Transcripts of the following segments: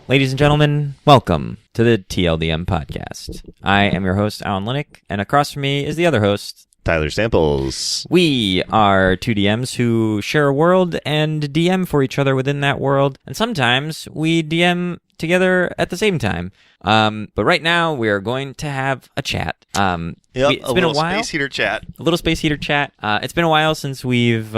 Ladies and gentlemen, welcome to the TLDM podcast. I am your host, Alan Linick, and across from me is the other host, Tyler Samples. We are two DMs who share a world and DM for each other within that world, and sometimes we DM together at the same time. But right now we are going to have a chat. It's been a while. Space heater chat. A little space heater chat. It's been a while since we've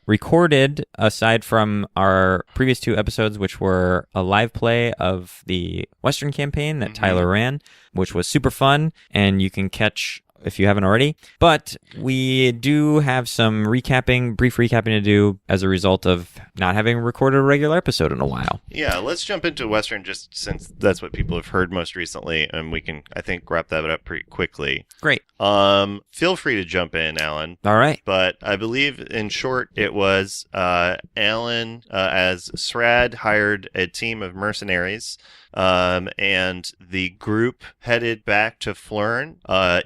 recorded, aside from our previous two episodes, which were a live play of the Western campaign that Tyler ran, which was super fun, and you can catch if you haven't already. But we do have some brief recapping to do as a result of not having recorded a regular episode in a while. Yeah, let's jump into Western just since that's what people have heard most recently, and we can, I think, wrap that up pretty quickly. Great. Feel free to jump in, Alan. All right. But I believe, in short, it was Alan, as Srad hired a team of mercenaries, and the group headed back to Flern,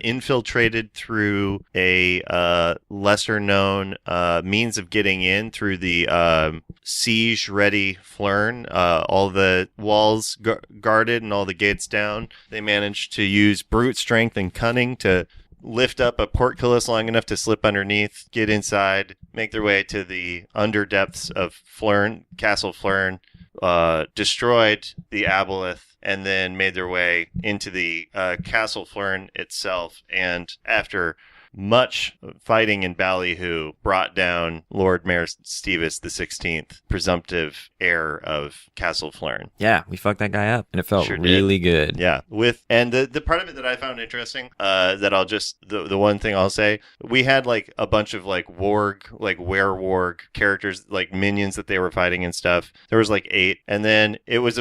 infiltrated through a lesser-known means of getting in through the siege-ready Flern. All the walls guarded and all the gates down. They managed to use brute strength and cunning to lift up a portcullis long enough to slip underneath, get inside, make their way to the underdepths of Flern, Castle Flern, destroyed the aboleth, and then made their way into the Castle Flern itself. And after much fighting in Ballyhoo, brought down Lord Mayor Stevis the 16th, presumptive heir of Castle Flern. Yeah, we fucked that guy up, and it felt really good. Yeah, and the part of it that I found interesting, that I'll just the one thing I'll say, we had like a bunch of like werewolf characters, like minions that they were fighting and stuff. There was like 8, and then it was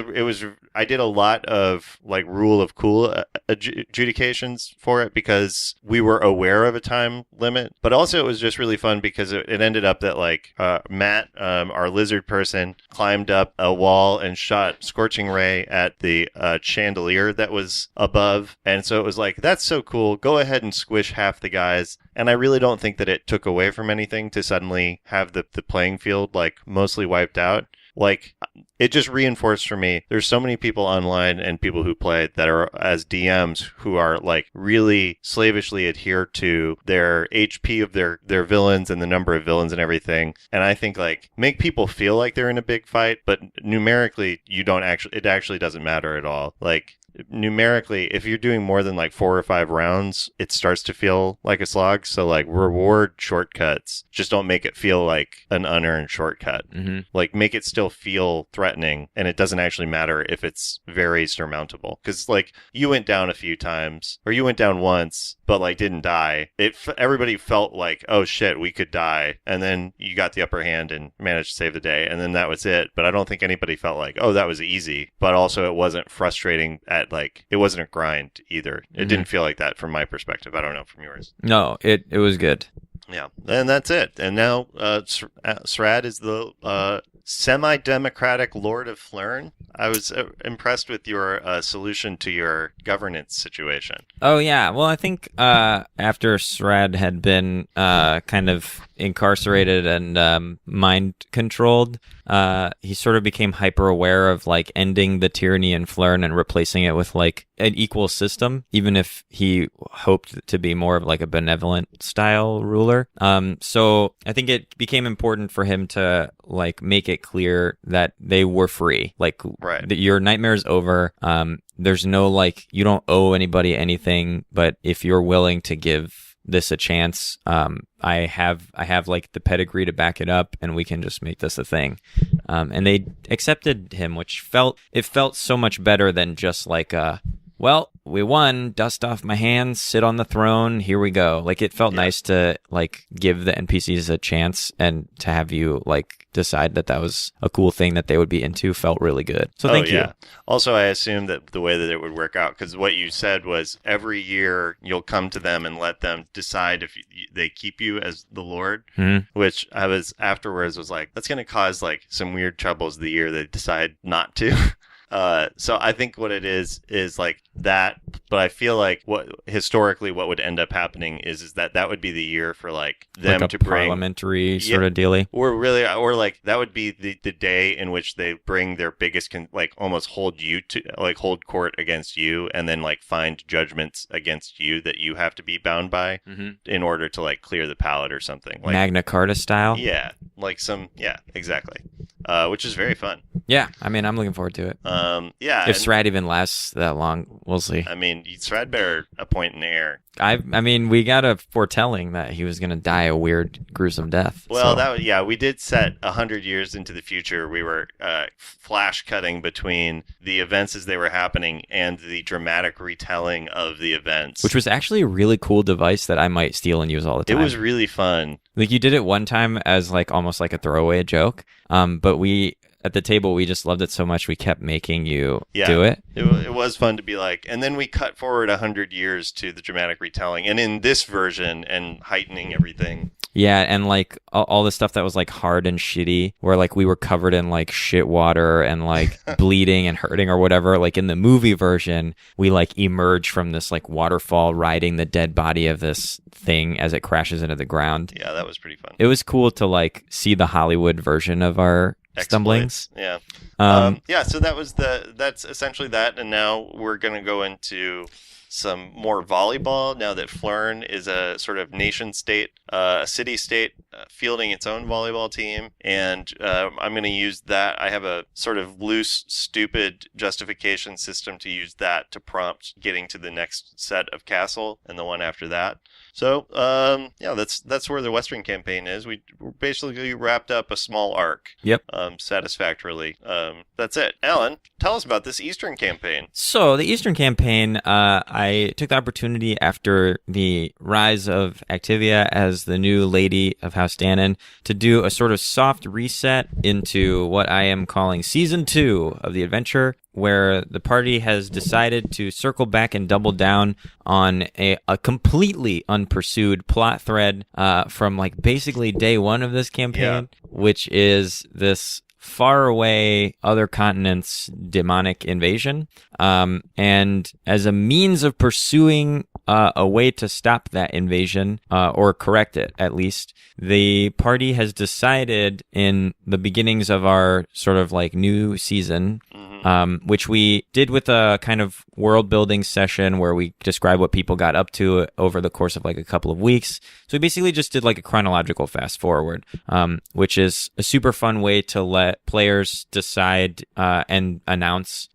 I did a lot of like rule of cool adjudications for it because we were aware of a time limit, but also it was just really fun because it ended up that like Matt, our lizard person, climbed up a wall and shot Scorching Ray at the chandelier that was above, and so it was like, that's so cool, go ahead and squish half the guys. And I really don't think that it took away from anything to suddenly have the playing field like mostly wiped out. Like, it just reinforced for me, there's so many people online and people who play that are as DMs who are like really slavishly adhere to their HP of their villains and the number of villains and everything. And I think like make people feel like they're in a big fight, but numerically it actually doesn't matter at all. Like, numerically, if you're doing more than like 4 or 5 rounds, it starts to feel like a slog. So like, reward shortcuts, just don't make it feel like an unearned shortcut. Like, make it still feel threatening, and it doesn't actually matter if it's very surmountable, because like, you went down a few times, or you went down once but like didn't die. Everybody felt like, oh shit, we could die, and then you got the upper hand and managed to save the day, and then that was it. But I don't think anybody felt like, oh, that was easy, but also it wasn't frustrating like, it wasn't a grind either. It didn't feel like that from my perspective. I don't know from yours. No, it was good. Yeah, and that's it. And now Srad is the semi-democratic Lord of Flern. I was impressed with your solution to your governance situation. Oh, yeah. Well, I think after Srad had been kind of incarcerated and mind-controlled, he sort of became hyper-aware of like ending the tyranny in Flern and replacing it with like an equal system, even if he hoped to be more of like a benevolent style ruler. So I think it became important for him to like make it clear that they were free. Like, right. Your nightmare is over. There's no like, you don't owe anybody anything, but if you're willing to give this a chance, I have like the pedigree to back it up, and we can just make this a thing. And they accepted him, which felt so much better than just like well, we won, dust off my hands, sit on the throne, here we go. Like, it felt nice to like give the NPCs a chance, and to have you like decide that was a cool thing that they would be into felt really good. So thank you. Also, I assumed that the way that it would work out, because what you said was every year you'll come to them and let them decide if they keep you as the Lord, which I was afterwards was like, that's going to cause like some weird troubles the year they decide not to. So I think what it is like that, but I feel like what would end up happening is that would be the year for like them like a to bring parliamentary sort of dealy. or like that would be the day in which they bring their biggest like almost hold court against you, and then like find judgments against you that you have to be bound by in order to like clear the palate or something, like Magna Carta style. Yeah, like exactly. Which is very fun. Yeah, I mean, I'm looking forward to it. Yeah, if Srad even lasts that long, we'll see. I mean, Srad better appoint an heir. I mean, we got a foretelling that he was going to die a weird, gruesome death. Well, we did set 100 years into the future. We were flash cutting between the events as they were happening and the dramatic retelling of the events, which was actually a really cool device that I might steal and use all the time. It was really fun. Like, you did it one time as like almost like a throwaway joke, but we at the table, we just loved it so much we kept making you do it. It was fun to be like, and then we cut forward 100 years to the dramatic retelling, and in this version, and heightening everything. Yeah, and like all the stuff that was like hard and shitty, where like we were covered in like shit water and like bleeding and hurting or whatever. Like in the movie version, we like emerge from this like waterfall riding the dead body of this thing as it crashes into the ground. Yeah, that was pretty fun. It was cool to like see the Hollywood version of our stumblings. Yeah. So that's essentially that, and now we're gonna go into some more volleyball now that Flern is a sort of nation state, a city state fielding its own volleyball team, and I'm going to use that. I have a sort of loose, stupid justification system to use that to prompt getting to the next set of Castle and the one after that. So, that's where the Western campaign is. We basically wrapped up a small arc. Yep. Satisfactorily. That's it. Alan, tell us about this Eastern campaign. So, the Eastern campaign, I took the opportunity after the rise of Activia as the new lady of House Dannon to do a sort of soft reset into what I am calling Season 2 of the adventure, where the party has decided to circle back and double down on a completely unpursued plot thread from like basically day one of this campaign, which is this far away other continents demonic invasion. And as a means of pursuing a way to stop that invasion, or correct it at least, the party has decided in the beginnings of our sort of like new season, which we did with a kind of world building session where we describe what people got up to over the course of like a couple of weeks. So we basically just did like a chronological fast forward, which is a super fun way to let players decide and announce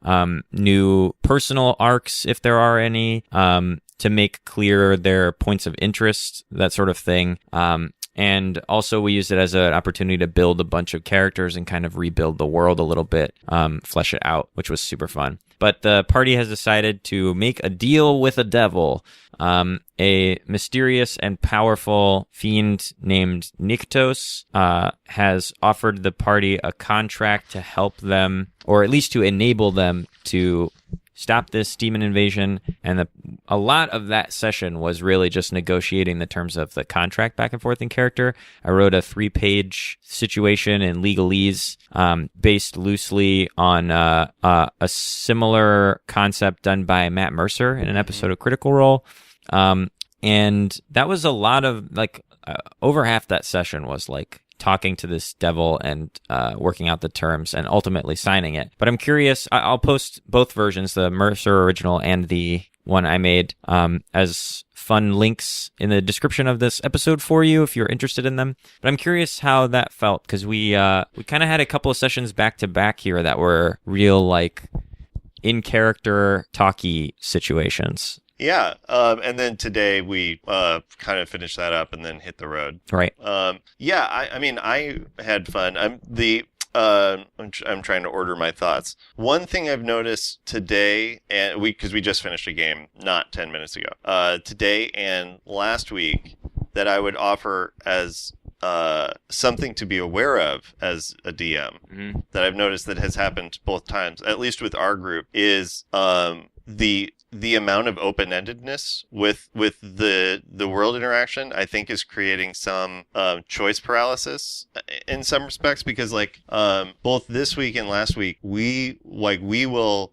new personal arcs, if there are any, to make clear their points of interest, that sort of thing. And also we used it as an opportunity to build a bunch of characters and kind of rebuild the world a little bit, flesh it out, which was super fun. But the party has decided to make a deal with a devil. A mysterious and powerful fiend named Nyktos has offered the party a contract to help them, or at least to enable them to stop this demon invasion, and a lot of that session was really just negotiating the terms of the contract back and forth in character. I wrote a 3-page situation in legalese based loosely on a similar concept done by Matt Mercer in an episode of Critical Role. And that was a lot of, like, over half that session was, like, talking to this devil and working out the terms and ultimately signing it. But I'm curious, I'll post both versions, the Mercer original and the one I made, as fun links in the description of this episode for you if you're interested in them. But I'm curious how that felt, because we kind of had a couple of sessions back to back here that were real, like, in-character talky situations. Yeah, and then today we kind of finished that up and then hit the road. Right. I mean, I had fun. I'm trying to order my thoughts. One thing I've noticed today, and because we just finished a game not 10 minutes ago, today and last week, that I would offer as something to be aware of as a DM, that I've noticed that has happened both times, at least with our group, is the amount of open-endedness with the world interaction, I think, is creating some choice paralysis in some respects, because like both this week and last week we will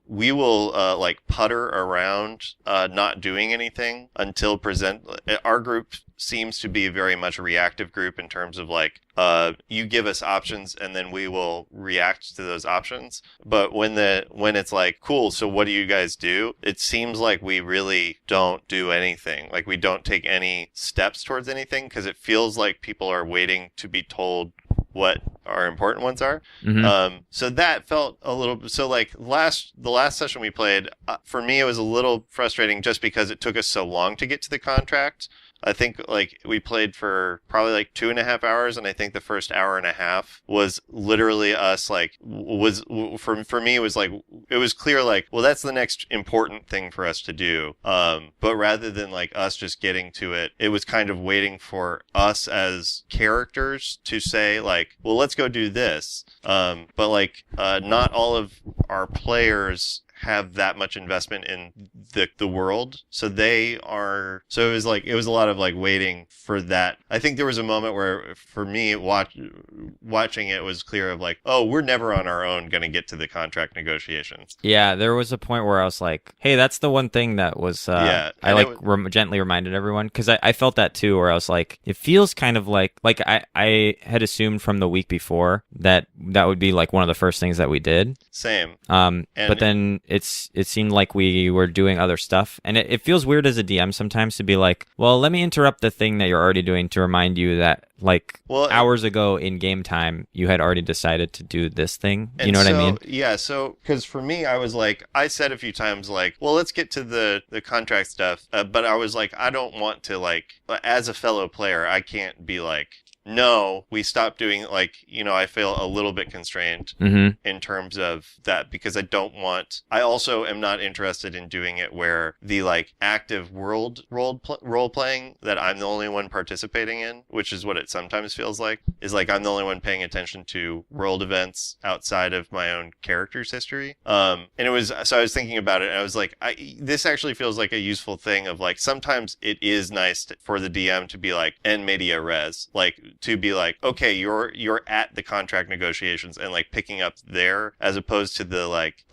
like putter around not doing anything until present. Our group seems to be very much a reactive group in terms of like you give us options and then we will react to those options. But when it's like, cool, so what do you guys do? It seems like we really don't do anything. Like we don't take any steps towards anything, because it feels like people are waiting to be told what our important ones are. Mm-hmm. So that felt a little, so like the last session we played, for me, it was a little frustrating just because it took us so long to get to the contract. I think like we played for probably like 2.5 hours, and I think the first hour and a half was literally us like for me it was like, it was clear like, well, that's the next important thing for us to do. But rather than like us just getting to it, it was kind of waiting for us as characters to say like, well, let's go do this. But like not all of our players have that much investment in the world, so it was a lot of like waiting for that. I think there was a moment where for me watching it was clear of like, oh, we're never on our own going to get to the contract negotiations. Yeah, there was a point where I was like, hey, that's the one thing that was I gently reminded everyone, because I felt that too, where I was like, it feels kind of like I had assumed from the week before that would be like one of the first things that we did. Same. But then it seemed like we were doing other stuff, and it feels weird as a DM sometimes to be like, well, let me interrupt the thing that you're already doing to remind you that like hours ago in game time you had already decided to do this thing. You know what I mean? Yeah, so because for me, I was like, I said a few times like, well, let's get to the contract stuff, but I was like, I don't want to, like, as a fellow player, I can't be like, no, we stopped doing, like, you know, I feel a little bit constrained in terms of that, because I also am not interested in doing it where the like active role playing that I'm the only one participating in, which is what it sometimes feels like, is like I'm the only one paying attention to world events outside of my own character's history. And it was, so I was thinking about it and I was like, this actually feels like a useful thing of like, sometimes it is nice for the DM to be like, en media res, like, to be like, okay, you're at the contract negotiations and like picking up there, as opposed to the like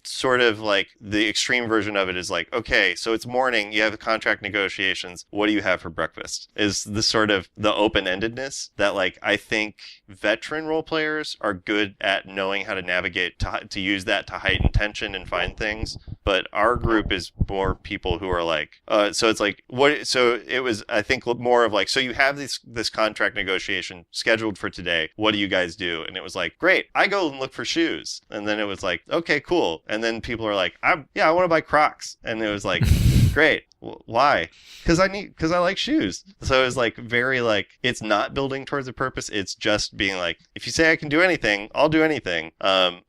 sort of like the extreme version of it is like, okay, so it's morning, you have the contract negotiations, what do you have for breakfast? Is the sort of the open-endedness that like I think veteran role players are good at knowing how to navigate, to use that to heighten tension and find things. But our group is more people who are like, so it's like, what? So it was, I think, more of like, so you have this contract negotiation scheduled for today. What do you guys do? And it was like, great, I go and look for shoes. And then it was like, okay, cool. And then people are like, I want to buy Crocs. And it was like, great. Why? Because I like shoes. So it was like very like, it's not building towards a purpose. It's just being like, if you say I can do anything, I'll do anything.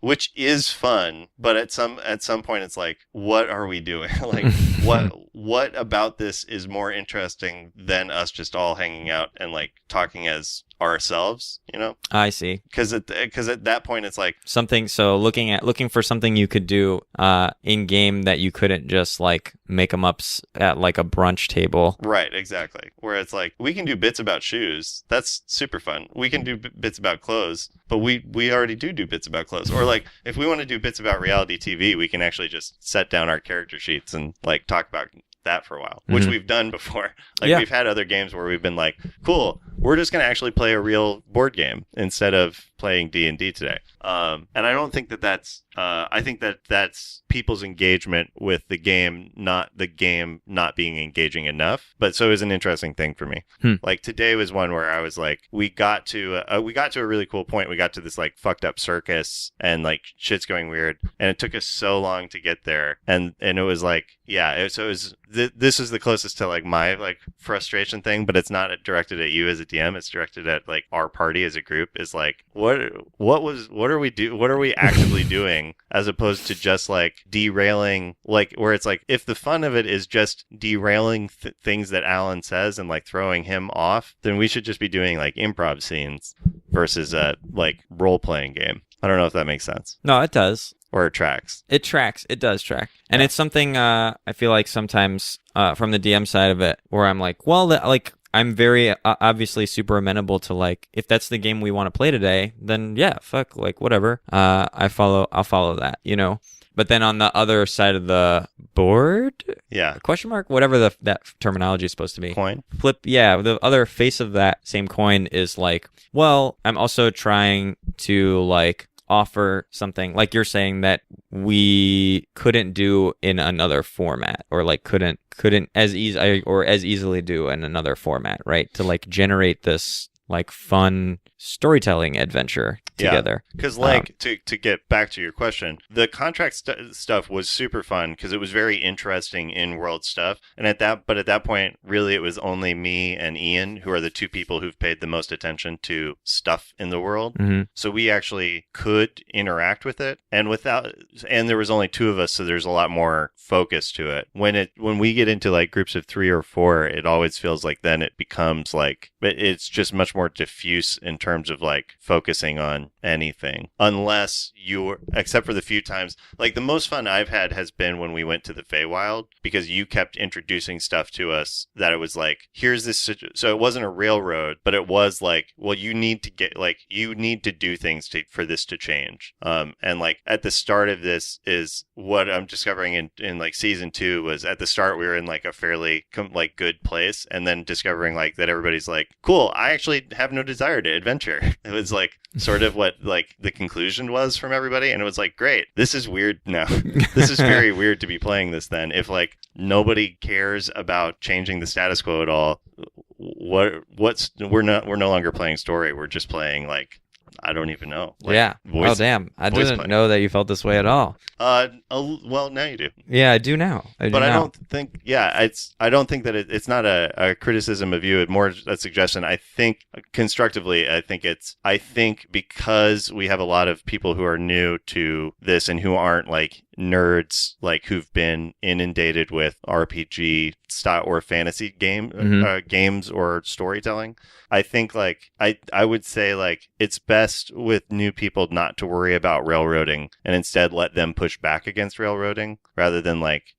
Which is fun, but at some point it's like, what are we doing? Like, what about this is more interesting than us just all hanging out and like talking as ourselves, you know? I see. Because at that point it's like something. So looking for something you could do in game that you couldn't just like make them up at like a brunch table. Right, exactly. Where it's like, we can do bits about shoes. That's super fun. We can do bits about clothes, but we already do bits about clothes. Or like, if we want to do bits about reality TV, we can actually just set down our character sheets and like talk about that for a while, which we've done before. Like we've had other games where we've been like, cool, we're just going to actually play a real board game instead of playing D&D today. And I don't think that's I think that's people's engagement with the game not being engaging enough. But so it was an interesting thing for me. Like today was one where I was like, we got to a really cool point. We got to this like fucked up circus and like shit's going weird, and it took us so long to get there. And it was like, this is the closest to like my like frustration thing, but it's not directed at you as a DM. It's directed at like our party as a group. Is like, what are we actively doing, as opposed to just like derailing, like where it's like, if the fun of it is just derailing things that Alan says and like throwing him off, then we should just be doing like improv scenes versus a like role playing game. I don't know if that makes sense. No, it does. Or it tracks. It tracks. It does track. And it's something I feel like sometimes from the DM side of it where I'm like, well, like I'm very obviously super amenable to like, if that's the game we want to play today, then yeah, fuck, like whatever. I'll follow that, you know? But then on the other side of the board, question mark, whatever that terminology is supposed to be. Coin. Flip, yeah. The other face of that same coin is like, well, I'm also trying to like offer something like you're saying that we couldn't do in another format, or like couldn't as easily do in another format, right? To like generate this like fun storytelling adventure together. Because like to get back to your question, the contract stuff was super fun because it was very interesting in world stuff, and at that point really it was only me and Ian who are the two people who've paid the most attention to stuff in the world. So we actually could interact with it, and there was only two of us, so there's a lot more focus to it. When we get into like groups of 3 or 4, it always feels like then it becomes like it's just much more diffuse in terms of like focusing on anything, except for the few times, like the most fun I've had has been when we went to the Feywild, because you kept introducing stuff to us that it was like, here's this, so it wasn't a railroad, but it was like, well, you need to do things for this to change. And like at the start of this is what I'm discovering in like season 2 was at the start we were in like a fairly like good place, and then discovering like that everybody's like, cool, I actually have no desire to adventure. It was like sort of what like the conclusion was from everybody, and it was like, great, this is weird now. This is very weird to be playing this then, if like nobody cares about changing the status quo at all. We're no longer playing story, we're just playing like, I don't even know. Like Oh, damn. I didn't know that you felt this way at all. Well, now you do. Yeah, I do now. I don't think, I don't think that it's not a criticism of you. It's more a suggestion. I think constructively, I think because we have a lot of people who are new to this and who aren't like nerds, like who've been inundated with RPG style or fantasy games or storytelling. I think like I would say like it's best with new people not to worry about railroading and instead let them push back against railroading rather than like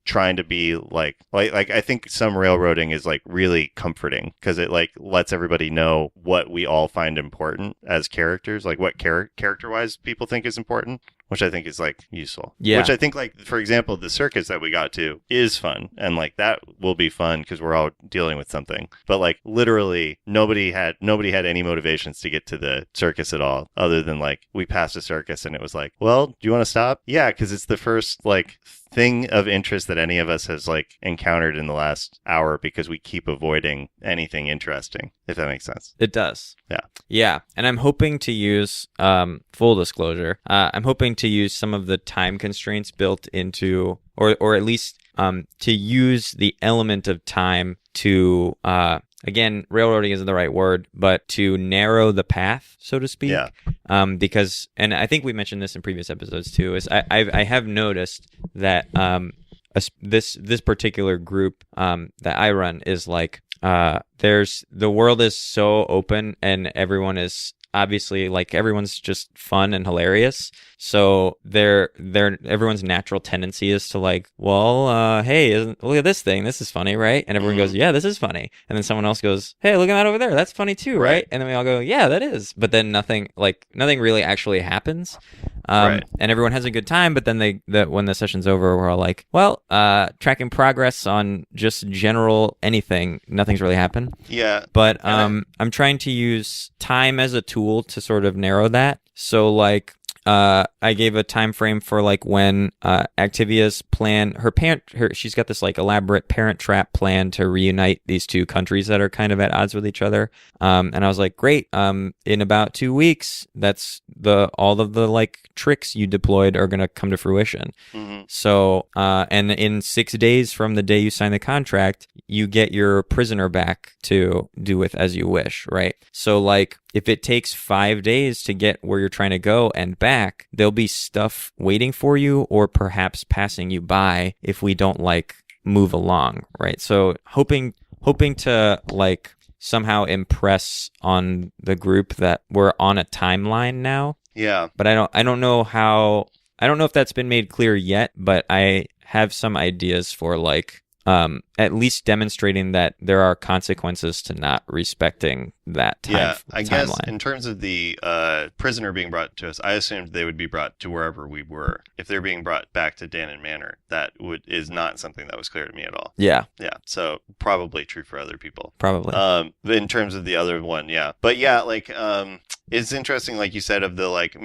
trying to be like I think some railroading is like really comforting because it like lets everybody know what we all find important as characters, like what character wise people think is important, which I think is like useful. Yeah. Which I think like, for example, the circus that we got to is fun, and like that will be fun because we're all dealing with something. But like literally nobody had any motivations to get to the circus at all, other than like we passed a circus and it was like, well, do you want to stop? Yeah, because it's the first like thing of interest that any of us has like encountered in the last hour because we keep avoiding anything interesting, if that makes sense. It does. Yeah. Yeah. And I'm hoping to use, full disclosure, I'm hoping to use some of the time constraints built into, or at least to use the element of time to, again, railroading isn't the right word, but to narrow the path, so to speak. Yeah. Because, and I think we mentioned this in previous episodes too, is I have noticed that this particular group that I run is like, the world is so open and everyone is obviously like everyone's just fun and hilarious. So everyone's natural tendency is to like, well, hey, look at this thing. This is funny, right? And everyone goes, yeah, this is funny. And then someone else goes, hey, look at that over there. That's funny too, right? And then we all go, yeah, that is. But then nothing really actually happens. And everyone has a good time. But then when the session's over, we're all like, well, tracking progress on just general anything. Nothing's really happened. Yeah. But I'm trying to use time as a tool to sort of narrow that. So like, I gave a time frame for like when Activia's plan, she's got this like elaborate parent trap plan to reunite these two countries that are kind of at odds with each other. And I was like, great. In about 2 weeks, that's all of the like tricks you deployed are going to come to fruition. Mm-hmm. So, and in 6 days from the day you sign the contract, you get your prisoner back to do with as you wish, right? So like, if it takes 5 days to get where you're trying to go and back, there'll be stuff waiting for you or perhaps passing you by if we don't like move along, right? So hoping to like somehow impress on the group that we're on a timeline now Yeah. But I don't know how, I don't know if that's been made clear yet, but I have some ideas for like at least demonstrating that there are consequences to not respecting that timeline. I guess in terms of the prisoner being brought to us, I assumed they would be brought to wherever we were. If they're being brought back to Dannon Manor, that is not something that was clear to me at all. Yeah. Yeah. So probably true for other people. Probably. In terms of the other one, yeah. But yeah, like it's interesting, like you said, of the like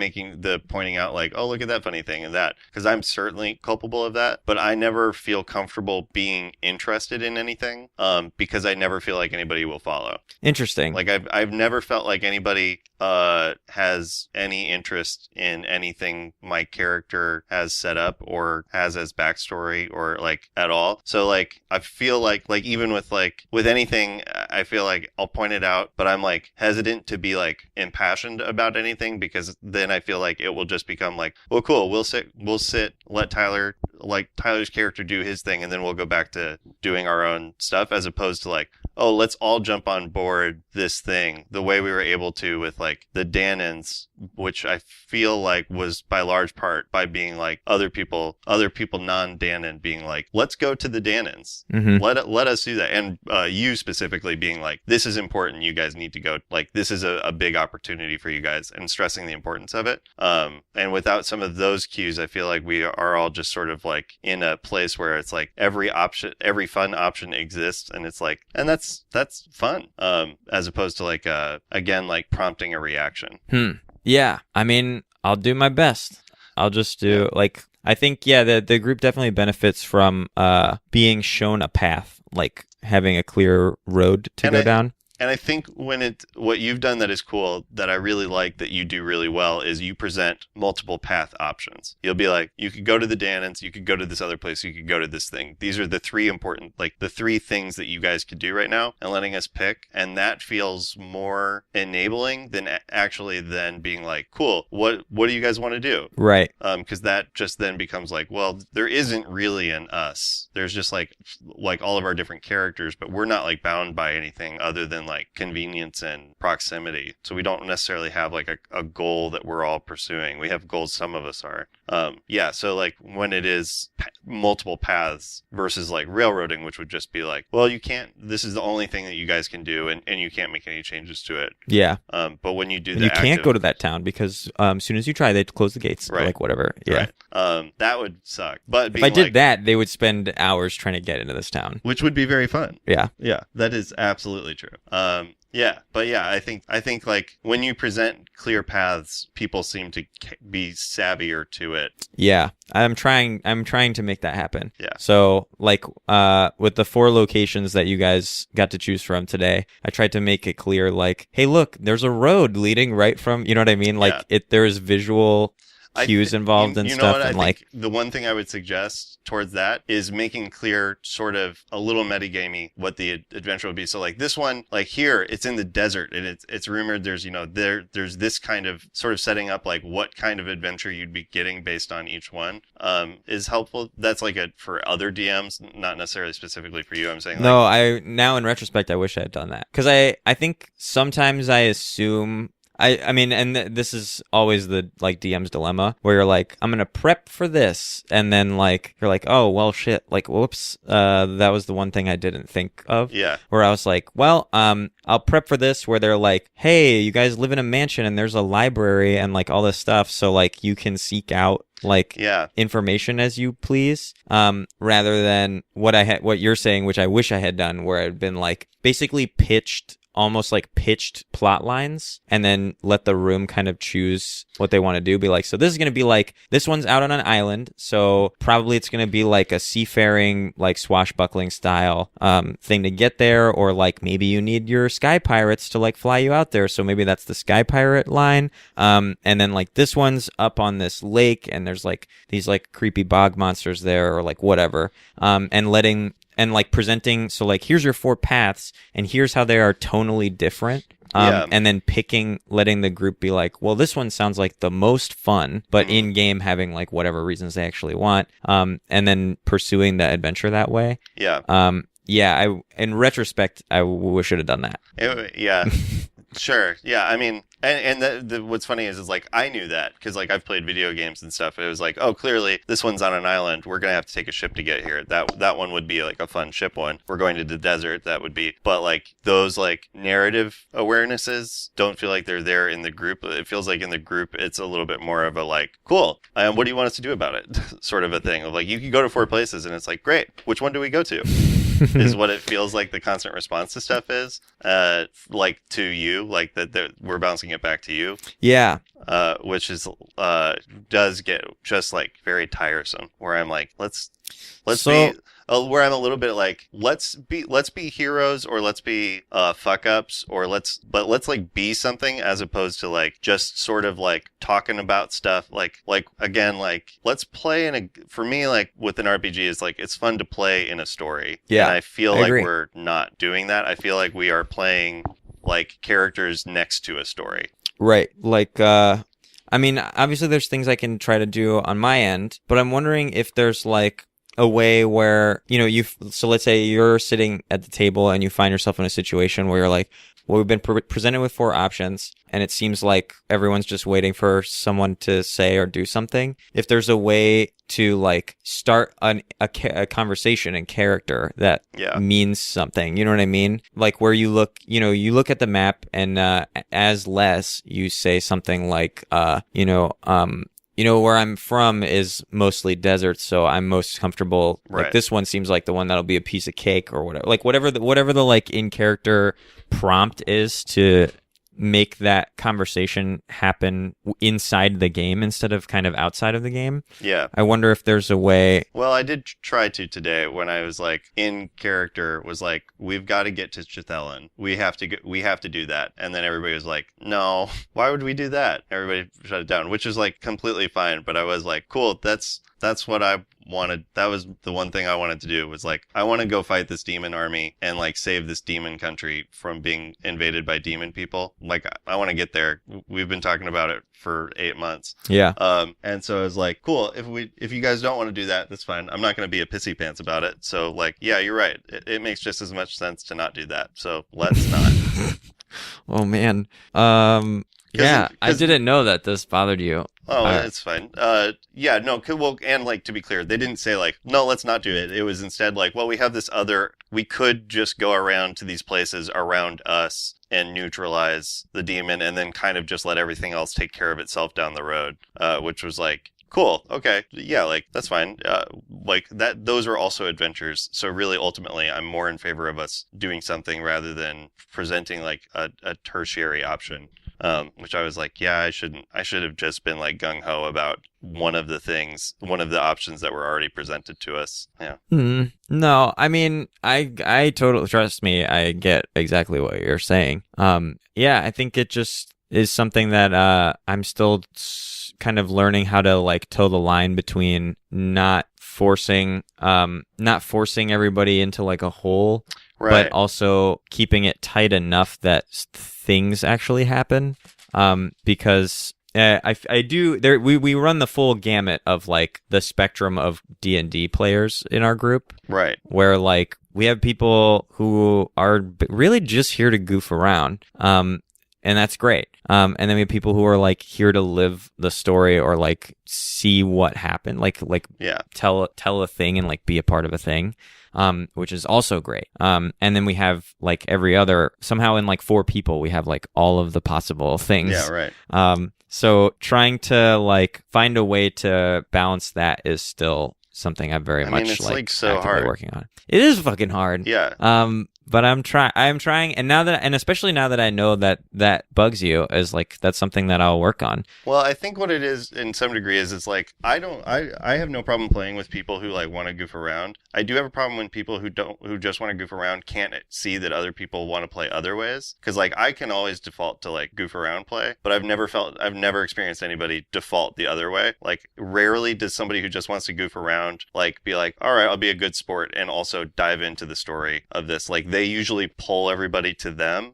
pointing out like, oh, look at that funny thing and that, because I'm certainly culpable of that, but I never feel comfortable being interested in anything because I never feel like anybody will follow. Interesting. Like I've never felt like anybody has any interest in anything my character has set up or has as backstory or like at all. So like I feel like even with anything, I feel like I'll point it out, but I'm like hesitant to be like impassioned about anything, because then I feel like it will just become like, well, cool, we'll sit, let Tyler's character do his thing, and then we'll go back to doing our own stuff, as opposed to like, oh, let's all jump on board this thing the way we were able to with like the Dannons, which I feel like was by large part by being like other people non-Dannon being like, let's go to the Dannons. Mm-hmm. Let us do that. And you specifically being like, this is important. You guys need to go. Like, this is a big opportunity for you guys, and stressing the importance of it. And without some of those cues, I feel like we are all just sort of like in a place where it's like every fun option exists, and it's like, and that's fun. As opposed to like again, like prompting a reaction. Yeah, I mean, I'll do my best. I'll just do like, I think, the group definitely benefits from being shown a path, like having a clear road to go down. And I think what you've done that is cool, that I really like, that you do really well, is you present multiple path options. You'll be like, you could go to the Dannons, you could go to this other place, you could go to this thing. These are the three important, like the three things that you guys could do right now, and letting us pick. And that feels more enabling than being like, cool, what do you guys want to do? Right. Because that just then becomes like, well, there isn't really an us. There's just like all of our different characters, but we're not like bound by anything other than like convenience and proximity. So we don't necessarily have like a goal that we're all pursuing. We have goals, some of us are. So like when it is multiple paths versus like railroading, which would just be like, well, you can't, this is the only thing that you guys can do, and you can't make any changes to it. Yeah. But when you do you can't go to that town because as soon as you try, they close the gates. Right. Or like whatever. Yeah. Right. That would suck. But if I did that, they would spend hours trying to get into this town, which would be very fun. Yeah. Yeah. That is absolutely true. I think like when you present clear paths, people seem to be savvier to it. Yeah, I'm trying to make that happen. Yeah. So like with the 4 locations that you guys got to choose from today, I tried to make it clear like, hey, look, there's a road leading right from, you know what I mean? Like there is visual cues involved and stuff. And like the one thing I would suggest towards that is making clear sort of a little metagamey what the adventure would be. So like this one, like here, it's in the desert, and it's rumored there's there's this kind of sort of setting up like what kind of adventure you'd be getting based on each one is helpful. That's like for other DMs, not necessarily specifically for you. I'm saying now in retrospect, I wish I had done that, because I think sometimes I assume. I mean, and this is always the like DM's dilemma, where you're like, I'm gonna prep for this, and then like you're like, oh well, shit, like whoops, that was the one thing I didn't think of. Yeah. Where I was like, well, I'll prep for this, where they're like, hey, you guys live in a mansion and there's a library and like all this stuff, so like you can seek out like information as you please, rather than what you're saying, which I wish I had done, where I'd been like basically pitched plot lines, and then let the room kind of choose what they want to do. Be like, so this is going to be like, this one's out on an island, so probably it's going to be like a seafaring, like swashbuckling style thing to get there, or like maybe you need your sky pirates to like fly you out there, so maybe that's the sky pirate line. And then like this one's up on this lake, and there's like these like creepy bog monsters there, or like whatever, and like presenting, so like here's your 4 paths, and here's how they are tonally different. And then letting the group be like, well, this one sounds like the most fun, but in game having like whatever reasons they actually want, and then pursuing the adventure that way. Yeah. In retrospect, I should have done that. Sure. Yeah. I mean, and what's funny is like I knew that because like I've played video games and stuff. It was like, oh, clearly this one's on an island. We're gonna have to take a ship to get here. That one would be like a fun ship one. We're going to the desert. That would be. But like those like narrative awarenesses don't feel like they're there in the group. It feels like in the group it's a little bit more of a like, cool. What do you want us to do about it? Sort of a thing. Of like you can go to 4 places and it's like, great. Which one do we go to? Is what it feels like the constant response to stuff is. Like to you, like that we're bouncing it back to you. Yeah. Which is does get just like very tiresome. Where I'm like, let's be. Where I'm a little bit like, let's be heroes, or let's be fuck ups, or let's like be something, as opposed to like just sort of like talking about stuff. Like again, like let's play in a. For me, like with an RPG, is like it's fun to play in a story. Yeah, and I feel I like agree. we're not doing that. I feel like we are playing like characters next to a story. Right. Like, I mean, obviously there's things I can try to do on my end, but I'm wondering if there's like a way where, you know, so let's say you're sitting at the table and you find yourself in a situation where you're like, well, we've been presented with 4 options and it seems like everyone's just waiting for someone to say or do something. If there's a way to like start a conversation in character that means something, you know what I mean? Like where you look at the map and as Les, you say something like, where I'm from is mostly desert, so I'm most comfortable. Right. Like this one seems like the one that'll be a piece of cake or whatever. Like whatever the like in character prompt is to make that conversation happen inside the game instead of kind of outside of the game. Yeah. I wonder if there's a way. Well, I did try to today when I was like in character was like, we've got to get to Chithelin. We have to do that. And then everybody was like, no, why would we do that? Everybody shut it down, which is like completely fine. But I was like, cool. That's what I wanted. That was the one thing I wanted to do was like, I want to go fight this demon army and like save this demon country from being invaded by demon people. Like I want to get there. We've been talking about it for 8 months. Yeah. And so I was like, cool. If you guys don't want to do that, that's fine. I'm not going to be a pissy pants about it. So like, yeah, you're right. It makes just as much sense to not do that. So let's not. Oh man. Yeah, I didn't know that this bothered you. Oh, it's fine. Yeah, no, well, and like, to be clear, they didn't say like, no, let's not do it. It was instead like, well, we have this we could just go around to these places around us and neutralize the demon and then kind of just let everything else take care of itself down the road, which was like, cool. Okay. Yeah. Like that's fine. Like that, those are also adventures. So really, ultimately, I'm more in favor of us doing something rather than presenting like a tertiary option. Which I was like, yeah, I should have just been like gung ho about one of the options that were already presented to us. Yeah. No, I mean, I totally, trust me, I get exactly what you're saying. Yeah, I think it just is something that I'm still kind of learning how to like toe the line between not forcing everybody into like a hole. Right. But also keeping it tight enough that things actually happen. Because I do there we run the full gamut of like the spectrum of D&D players in our group. Right. Where like we have people who are really just here to goof around. And that's great. And then we have people who are like here to live the story or like see what happened, like tell a thing and like be a part of a thing, which is also great. And then we have like every other, somehow in like 4 people, we have like all of the possible things. Yeah, right. So trying to like find a way to balance that is still something I'm very much it's like so actively hard. working on. It is fucking hard. Yeah. But I'm trying, and especially now that I know that bugs you, is like that's something that I'll work on. Well, I think what it is in some degree is it's like I have no problem playing with people who like want to goof around. I do have a problem when people who just want to goof around can't see that other people want to play other ways. Because like I can always default to like goof around play, but I've never experienced anybody default the other way. Like rarely does somebody who just wants to goof around like be like, all right, I'll be a good sport and also dive into the story of this. Like they usually pull everybody to them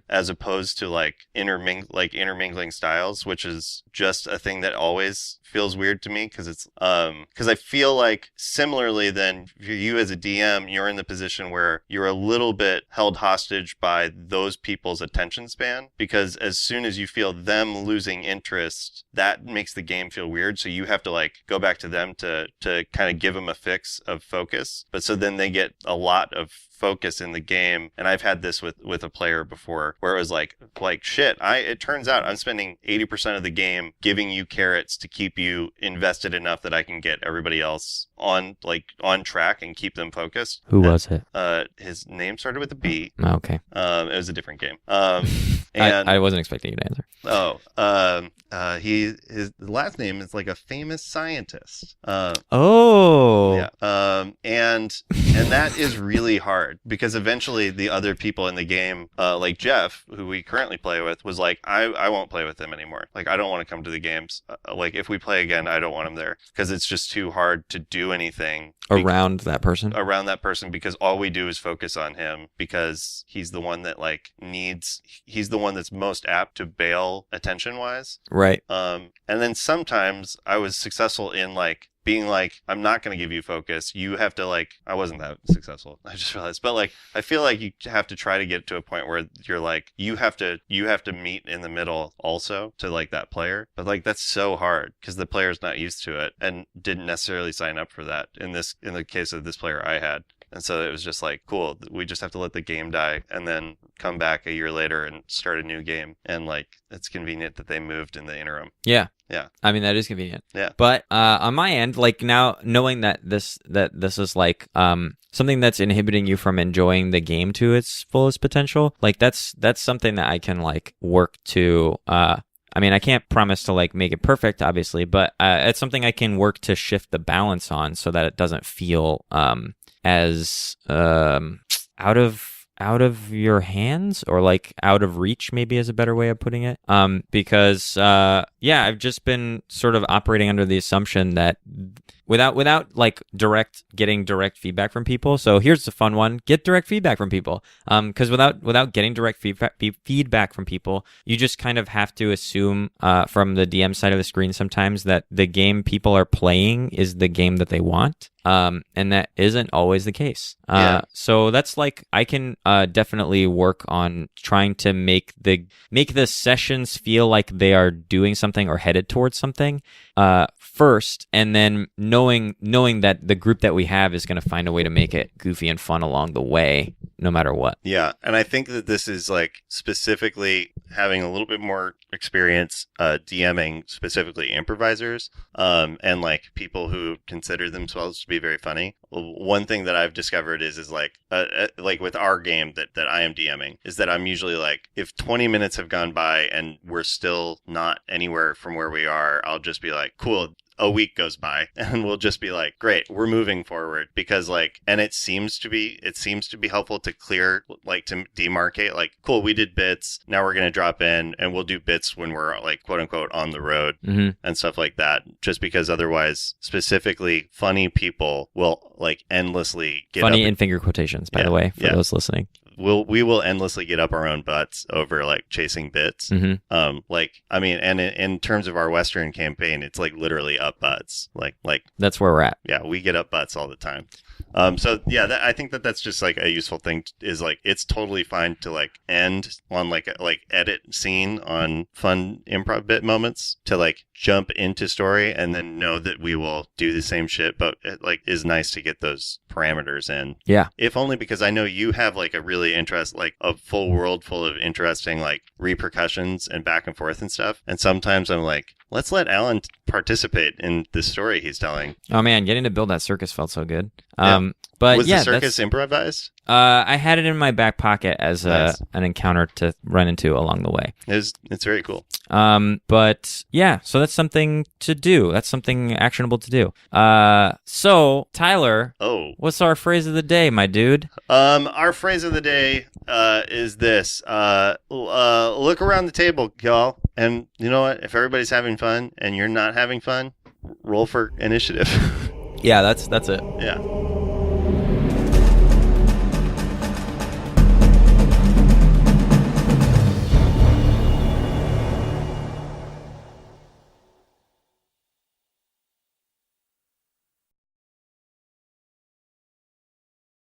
as opposed to like intermingling styles, which is just a thing that always feels weird to me because it's because I feel like similarly then you as a DM, you're in the position where you're a little bit held hostage by those people's attention span, because as soon as you feel them losing interest, that makes the game feel weird. So you have to like go back to them to kind of give them a fix of focus. But so then they get a lot of focus in the game. And I've had this with a player before where it was like shit, it turns out I'm spending 80% of the game giving you carrots to keep you invested enough that I can get everybody else on track and keep them focused. Who was it? His name started with a B. Oh, okay. It was a different game. And I wasn't expecting you to answer. His last name is like a famous scientist. Yeah. And that is really hard because eventually the other people in the game, like Jeff, who we currently play with, was like, I won't play with them anymore. Like, I don't want to come to the games. Like, if we play again, I don't want him there because it's just too hard to do anything around that person, because all we do is focus on him because he's the one that he's the one that's most apt to bail attention wise. Right. And then sometimes I was successful in like being like, I'm not going to give you focus. You have to I wasn't that successful. I just realized, but I feel like you have to try to get to a point where you're like, you have to meet in the middle also to like that player. But that's so hard because the player's not used to it and didn't necessarily sign up for that in the case of this player I had. And so it was just like, cool, we just have to let the game die and then come back a year later and start a new game. And it's convenient that they moved in the interim. Yeah. Yeah. I mean, that is convenient. Yeah. But on my end, now knowing that this is something that's inhibiting you from enjoying the game to its fullest potential, that's something that I can work to. I mean, I can't promise to make it perfect, obviously, but it's something I can work to shift the balance on so that it doesn't feel as out of your hands, or out of reach, maybe is a better way of putting it. Because I've just been sort of operating under the assumption that without getting direct feedback from people. So here's the fun one: get direct feedback from people. Because without getting direct feedback from people, you just kind of have to assume from the DM side of the screen sometimes that the game people are playing is the game that they want. And that isn't always the case. So that's I can definitely work on trying to make the sessions feel like they are doing something or headed towards something first, and then knowing that the group that we have is going to find a way to make it goofy and fun along the way, no matter what. Yeah, and I think that this is specifically having a little bit more experience DMing specifically improvisers and people who consider themselves to be very funny. One thing that I've discovered is with our game that I am DMing is that I'm usually if 20 minutes have gone by and we're still not anywhere from where we are, I'll just be like, cool. A week goes by and we'll just be like, great, we're moving forward, because and it seems to be helpful to clear, to demarcate, cool, we did bits, now we're going to drop in and we'll do bits when we're quote unquote on the road. Mm-hmm. And stuff like that, just because otherwise specifically funny people will endlessly get funny in finger quotations, by the way, for those listening. We will endlessly get up our own butts over chasing bits. Mm-hmm. I mean, and in terms of our Western campaign, it's literally up butts. That's where we're at. Yeah, we get up butts all the time. I think that's just a useful thing is it's totally fine to end on edit scene on fun improv bit moments to jump into story and then know that we will do the same shit, but it is nice to get those parameters in. Yeah. If only because I know you have a really a full world full of interesting repercussions and back and forth and stuff. And sometimes I'm let's let Alan participate in the story he's telling. Oh man, getting to build that circus felt so good. But was the circus improvised? I had it in my back pocket as Nice. an encounter to run into along the way. It's very cool. But yeah, so that's something to do. That's something actionable to do. So Tyler, what's our phrase of the day, my dude? Our phrase of the day is this: look around the table, y'all, and you know what? If everybody's having fun and you're not having fun, roll for initiative. Yeah, that's it. Yeah.